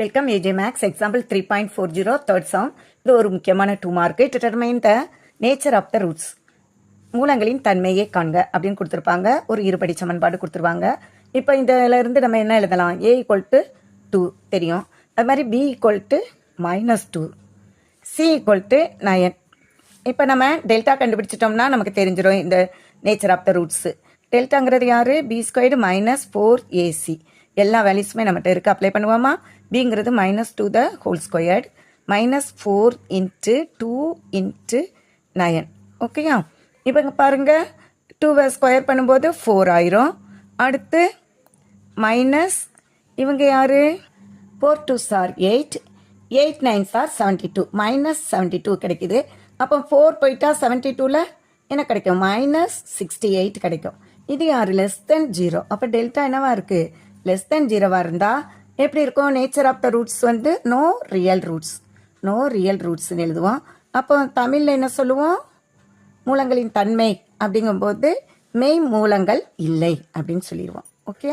Welcome AJ maths example 3.40 third sum. இது ஒரு முக்கியமான 2 mark. Determine the nature of the roots, மூலங்களின் தன்மையை காண்க அப்படின்னு கொடுத்துருப்பாங்க. ஒரு இருபடி சமன்பாடு கொடுத்துருவாங்க. இப்போ இதில் இருந்து நம்ம என்ன எழுதலாம்? a = 2 தெரியும். அது மாதிரி b = -2, c = 9. இப்போ நம்ம டெல்டா கண்டுபிடிச்சிட்டோம்னா நமக்கு தெரிஞ்சிடும் இந்த நேச்சர் ஆஃப் த ரூட்ஸு. டெல்டாங்கிறது யார்? b² - 4ac. எல்லா வேல்யூஸுமே நம்மகிட்ட இருக்குது. அப்ளை பண்ணுவோமா? பிங்கிறது -2 த ஹோல் ஸ்கொயர்டு -4 × 2 × 9. ஓகேயா? இப்போ இங்கே பாருங்கள், 2 ஸ்கொயர் பண்ணும்போது 4 ஆயிரும். அடுத்து மைனஸ் இவங்க யார்? 4 2s are 8, 8 9s are 72, -72 கிடைக்குது. அப்போ 4 போயிட்டா 72ல் என்ன கிடைக்கும்? -68 கிடைக்கும். இது யார்? <0. அப்போ டெல்டா என்னவா இருக்குது? <0 இருந்தால் எப்படி இருக்கும்? நேச்சர் ஆஃப் த ரூட்ஸ் வந்து நோ ரியல் ரூட்ஸ்ன்னு எழுதுவோம். அப்போ தமிழில் என்ன சொல்லுவோம்? மூலங்களின் தன்மை அப்படிங்கும்போது மெய் மூலங்கள் இல்லை அப்படின்னு சொல்லிடுவோம். ஓகே.